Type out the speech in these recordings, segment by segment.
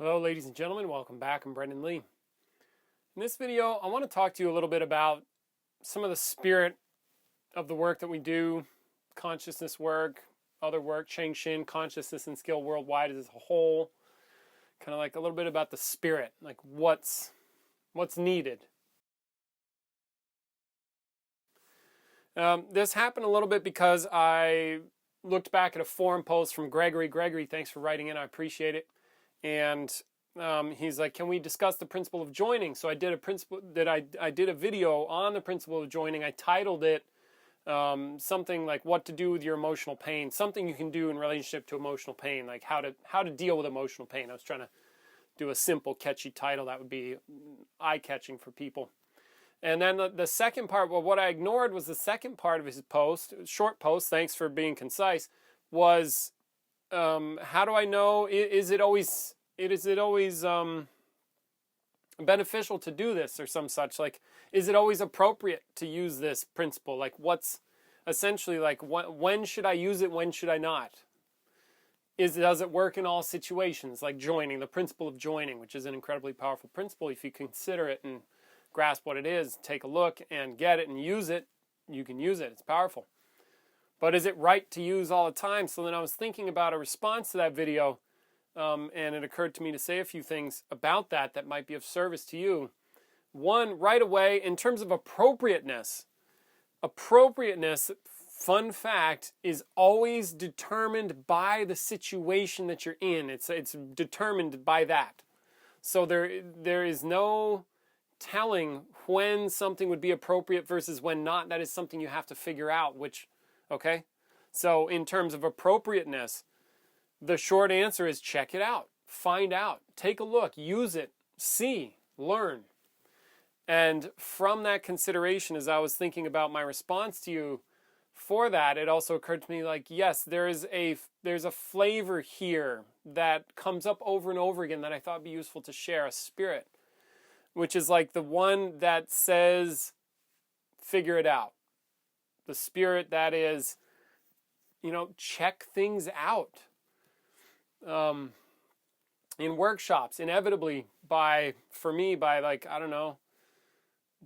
Hello ladies and gentlemen, welcome back. I'm Brendan Lee. In this video, I want to talk to you a little bit about some of the spirit of the work that we do, consciousness work, other work, Cheng Shin, consciousness and skill worldwide as a whole. Kind of like a little bit about the spirit, like what's needed. This happened a little bit because I looked back at a forum post from Gregory. Gregory, thanks for writing in, I appreciate it. And he's like, can we discuss the principle of joining? So I did I did a video on the principle of joining. I titled it something like what to do with your emotional pain, something you can do in relationship to emotional pain, like how to deal with emotional pain. I was trying to do a simple, catchy title that would be eye-catching for people. And then the second part, well, what I ignored was the second part of his post, short post, thanks for being concise, was how do I know, is it always beneficial to do this or some such? Like, is it always appropriate to use this principle? Like, what's essentially like, when should I use it, when should I not? Does it work in all situations? Like joining, the principle of joining, which is an incredibly powerful principle. If you consider it and grasp what it is, take a look and get it and use it, you can use it. It's powerful. But is it right to use all the time? So then I was thinking about a response to that video, and it occurred to me to say a few things about that might be of service to you. One, right away, in terms of appropriateness, fun fact, is always determined by the situation that you're in. It's determined by that. So there is no telling when something would be appropriate versus when not. That is something you have to figure out, okay? So in terms of appropriateness, the short answer is check it out, find out, take a look, use it, see, learn. And from that consideration, as I was thinking about my response to you for that, it also occurred to me like, yes, there's a flavor here that comes up over and over again that I thought would be useful to share, a spirit, which is like the one that says, figure it out. The spirit that is, check things out. In workshops, inevitably for me, like, I don't know,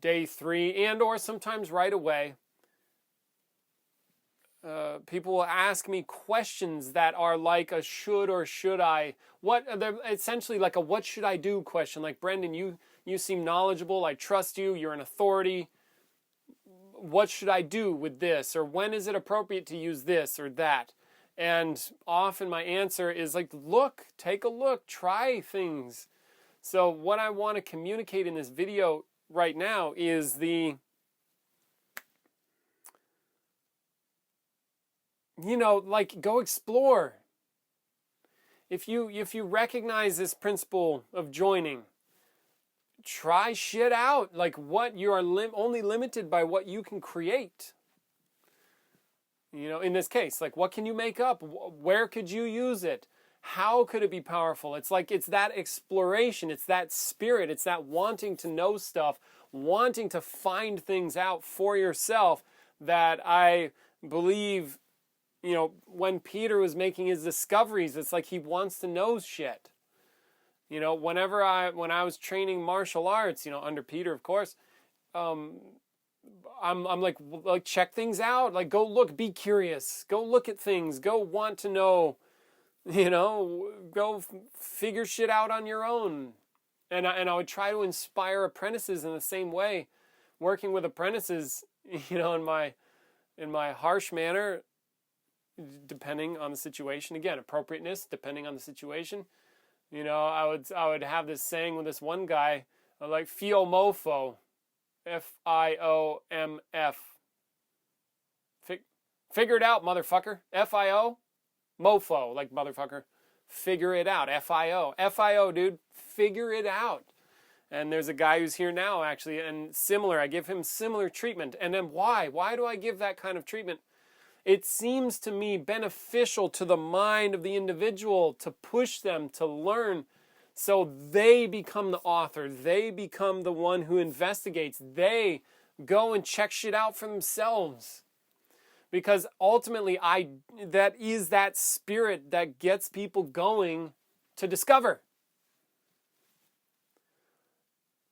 day 3 and or sometimes right away, people will ask me questions that are like a should or should I, essentially like a what should I do question. Like, Brendan, you seem knowledgeable, I trust you, you're an authority. What should I do with this? Or when is it appropriate to use this or that? And often my answer is like, look, take a look, try things. So what I want to communicate in this video right now is go explore. If you recognize this principle of joining, try shit out. Like, what you are only limited by what you can create. In this case, like, what can you make up? Where could you use it? How could it be powerful? It's like, it's that exploration, it's that spirit, it's that wanting to know stuff, wanting to find things out for yourself that I believe, when Peter was making his discoveries, it's like he wants to know shit. When I was training martial arts, under Peter, of course, I'm like check things out, like go look, be curious, go look at things, go want to know, go figure shit out on your own. And I would try to inspire apprentices in the same way, working with apprentices, in my harsh manner, depending on the situation. Again, appropriateness, depending on the situation. I would have this saying with this one guy, like Fio Mofo, F-I-O-M-F. Figure it out, motherfucker. F-I-O, mofo, like motherfucker. Figure it out, F-I-O. F-I-O, dude, figure it out. And there's a guy who's here now, actually, and I give him similar treatment. And then why? Why do I give that kind of treatment? It seems to me beneficial to the mind of the individual to push them to learn so they become the author. They become the one who investigates. They go and check shit out for themselves. Because ultimately, that is that spirit that gets people going to discover.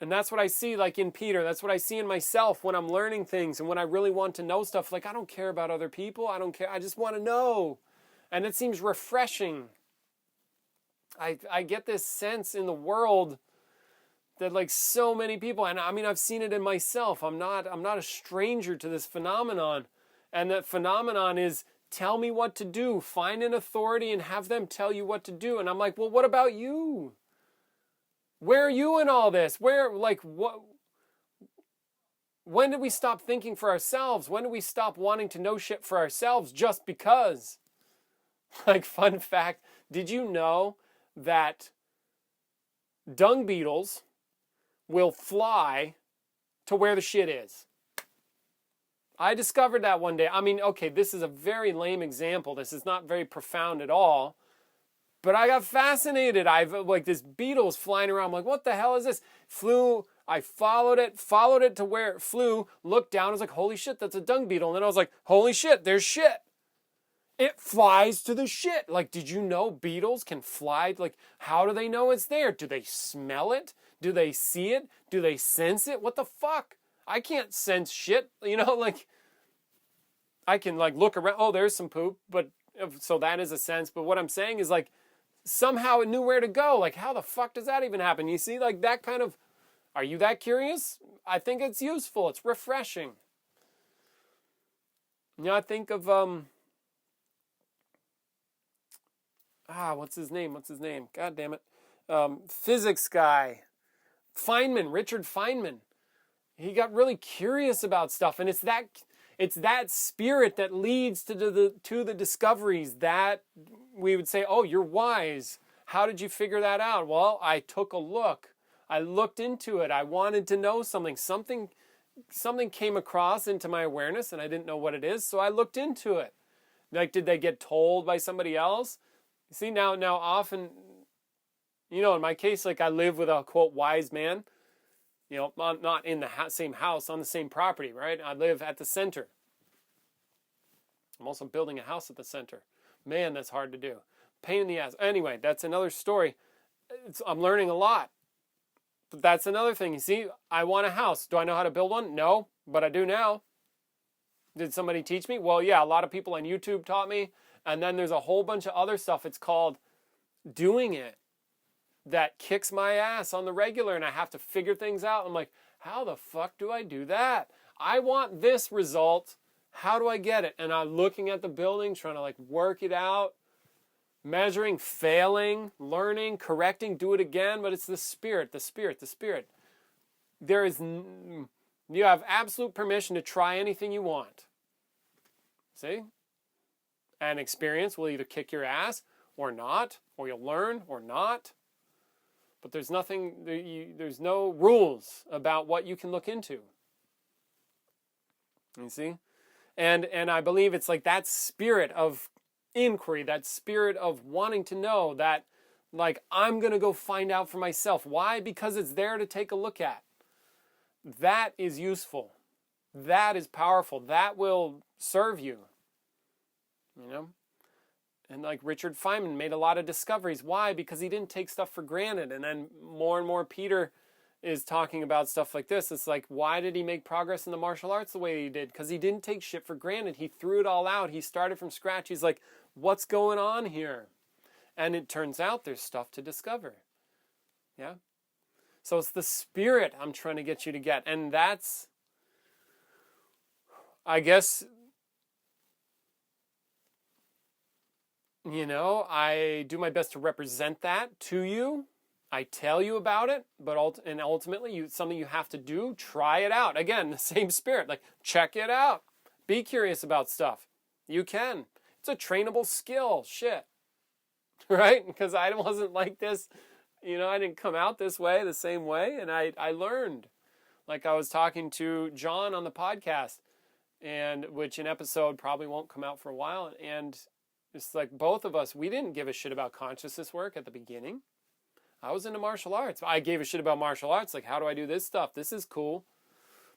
And that's what I see like in Peter. That's what I see in myself when I'm learning things and when I really want to know stuff. Like, I don't care about other people. I don't care. I just want to know. And it seems refreshing. I get this sense in the world that like so many people, and I mean, I've seen it in myself. I'm not a stranger to this phenomenon. And that phenomenon is, tell me what to do. Find an authority and have them tell you what to do. And I'm like, well, what about you? Where are you in all this? What? When did we stop thinking for ourselves? When did we stop wanting to know shit for ourselves just because? Like, fun fact, did you know that dung beetles will fly to where the shit is? I discovered that one day. I mean, okay, this is a very lame example. This is not very profound at all. But I got fascinated. Like, this beetle's flying around. I'm like, what the hell is this? I followed it to where it flew, looked down, I was like, holy shit, that's a dung beetle. And then I was like, holy shit, there's shit. It flies to the shit. Like, did you know beetles can fly? Like, how do they know it's there? Do they smell it? Do they see it? Do they sense it? What the fuck? I can't sense shit. You know, like, I can like look around. Oh, there's some poop. But so that is a sense. But what I'm saying is like, somehow it knew where to go. Like, how the fuck does that even happen? You see, like that kind of, are you that curious? I think it's useful. It's refreshing. You know, I think of, what's his name? God damn it. Physics guy. Richard Feynman. He got really curious about stuff, and it's that spirit that leads to the discoveries that we would say, oh, you're wise. How did you figure that out? Well, I took a look. I looked into it. I wanted to know something. Something came across into my awareness, and I didn't know what it is, so I looked into it. Like, did they get told by somebody else? You see, now often, you know, in my case, like I live with a, quote, wise man. You know, not in the same house, on the same property, right? I live at the center. I'm also building a house at the center. Man, that's hard to do. Pain in the ass. Anyway, that's another story. I'm learning a lot. But that's another thing. You see, I want a house. Do I know how to build one? No, but I do now. Did somebody teach me? Well, yeah, a lot of people on YouTube taught me. And then there's a whole bunch of other stuff. It's called doing it. That kicks my ass on the regular, and I have to figure things out. I'm like, how the fuck do I do that? I want this result. How do I get it? And I'm looking at the building, trying to like work it out, measuring, failing, learning, correcting, do it again. But it's the spirit. You have absolute permission to try anything you want. See? And experience will either kick your ass or not, or you'll learn or not. But there's no rules about what you can look into. You see? And I believe it's like that spirit of inquiry, that spirit of wanting to know, that like I'm going to go find out for myself. Why? Because it's there to take a look at. That is useful. That is powerful. That will serve you. You know? And like Richard Feynman made a lot of discoveries. Why? Because he didn't take stuff for granted. And then more and more Peter is talking about stuff like this. It's like, why did he make progress in the martial arts the way he did? Because he didn't take shit for granted. He threw it all out. He started from scratch. He's like, what's going on here? And it turns out there's stuff to discover. Yeah? So it's the spirit I'm trying to get you to get. And that's, I guess, you know, I do my best to represent that to you. I tell you about it, but ultimately, it's something you have to do. Try it out. Again, the same spirit. Like, check it out. Be curious about stuff. You can. It's a trainable skill. Shit. Right? Because I wasn't like this. You know, I didn't come out this way, the same way. And I learned. Like I was talking to John on the podcast, and which an episode probably won't come out for a while. And it's like both of us, we didn't give a shit about consciousness work at the beginning. I was into martial arts. I gave a shit about martial arts. Like, how do I do this stuff? This is cool.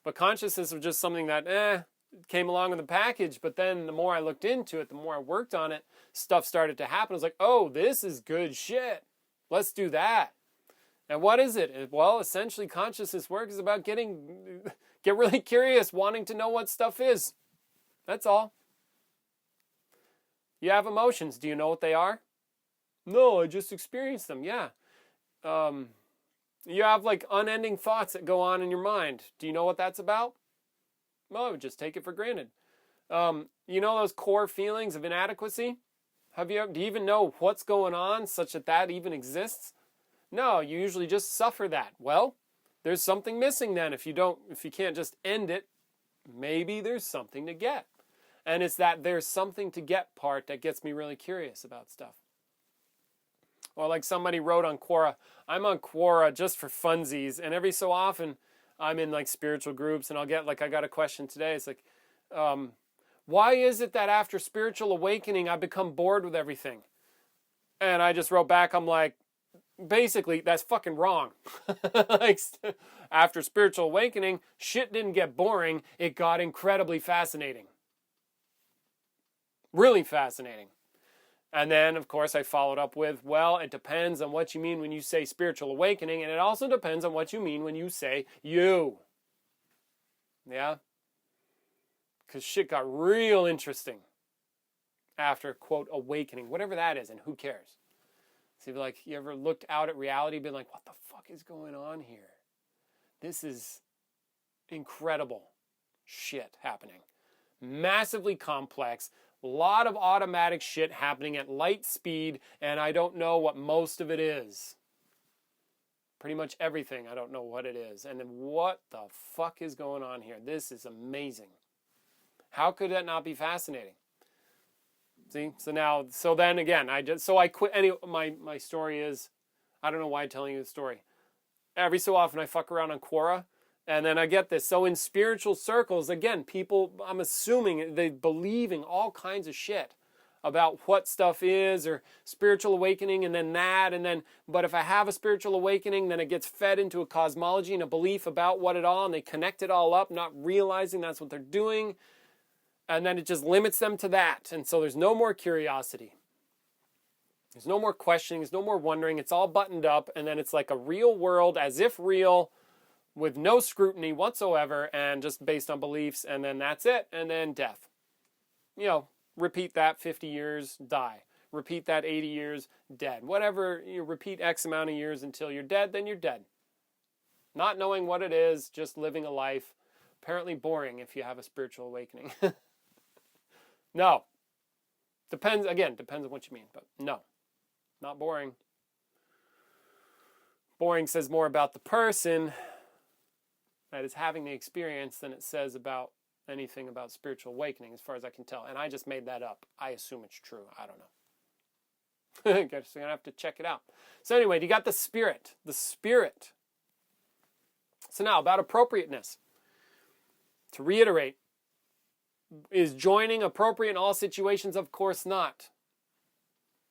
But consciousness was just something that, came along in the package. But then the more I looked into it, the more I worked on it, stuff started to happen. I was like, oh, this is good shit. Let's do that. And what is it? Well, essentially, consciousness work is about get really curious, wanting to know what stuff is. That's all. You have emotions. Do you know what they are? No, I just experienced them. Yeah. You have like unending thoughts that go on in your mind. Do you know what that's about? Well, just take it for granted. You know those core feelings of inadequacy? Do you even know what's going on such that that even exists? No, you usually just suffer that. Well, there's something missing then. If you can't just end it, maybe there's something to get. And it's that there's something to get part that gets me really curious about stuff. Or like somebody wrote on Quora, I'm on Quora just for funsies, and every so often I'm in like spiritual groups and I'll get like, I got a question today. It's like, why is it that after spiritual awakening I become bored with everything? And I just wrote back, I'm like, basically, that's fucking wrong. Like, after spiritual awakening, shit didn't get boring. It got incredibly fascinating. Really fascinating. And then, of course, I followed up with, well, it depends on what you mean when you say spiritual awakening, and it also depends on what you mean when you say you. Yeah? Because shit got real interesting after, quote, awakening, whatever that is, and who cares? So like, you ever looked out at reality, been like, what the fuck is going on here? This is incredible shit happening. Massively complex, a lot of automatic shit happening at light speed, and I don't know what most of it is. Pretty much everything, I don't know what it is. And then what the fuck is going on here? This is amazing. How could that not be fascinating? See, so then again, I quit. My story is, I don't know why I'm telling you the story. Every so often I fuck around on Quora, and then I get this. So in spiritual circles, again, people, I'm assuming they believing all kinds of shit about what stuff is, or spiritual awakening, and then but if I have a spiritual awakening, then it gets fed into a cosmology and a belief about what it all, and they connect it all up, not realizing that's what they're doing. And then it just limits them to that. And so there's no more curiosity. There's no more questioning. There's no more wondering. It's all buttoned up. And then it's like a real world, as if real, with no scrutiny whatsoever, and just based on beliefs. And then that's it. And then death. Repeat that 50 years, die. Repeat that 80 years, dead. Whatever, you repeat X amount of years until you're dead, then you're dead. Not knowing what it is, just living a life. Apparently boring if you have a spiritual awakening. No. Depends on what you mean, but no. Not boring. Boring says more about the person that is having the experience than it says about anything about spiritual awakening, as far as I can tell. And I just made that up. I assume it's true. I don't know. Guess you're going to have to check it out. So anyway, you got the spirit. The spirit. So now, about appropriateness. To reiterate, is joining appropriate in all situations? Of course not.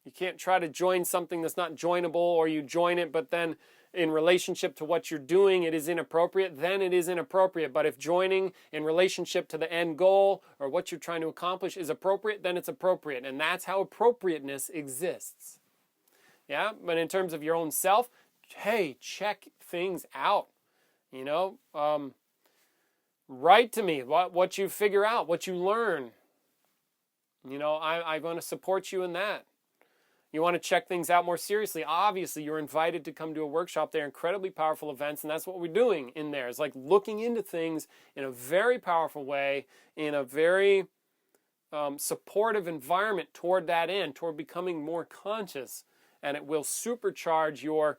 You can't try to join something that's not joinable, or you join it, but then in relationship to what you're doing, it is inappropriate, then it is inappropriate. But if joining in relationship to the end goal or what you're trying to accomplish is appropriate, then it's appropriate. And that's how appropriateness exists. Yeah, but in terms of your own self, hey, check things out. Write to me what you figure out, what you learn. I want to support you in that. You want to check things out more seriously. Obviously, you're invited to come to a workshop. They're incredibly powerful events, and that's what we're doing in there. It's like looking into things in a very powerful way, in a very supportive environment toward that end, toward becoming more conscious, and it will supercharge your...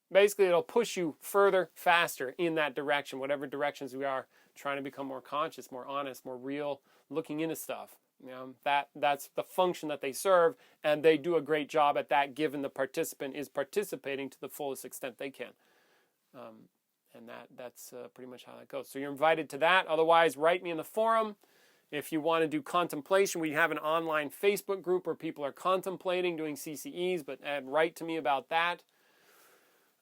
Basically, it'll push you further, faster in that direction, whatever directions we are trying to become more conscious, more honest, more real, looking into stuff. That's the function that they serve, and they do a great job at that, given the participant is participating to the fullest extent they can. And that's pretty much how that goes. So you're invited to that. Otherwise, write me in the forum. If you want to do contemplation, we have an online Facebook group where people are contemplating doing CCEs, but write to me about that.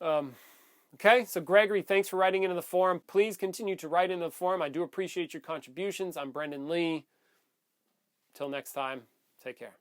Okay, so Gregory, thanks for writing into the forum. Please continue to write into the forum. I do appreciate your contributions. I'm Brendan Lee. Till next time, take care.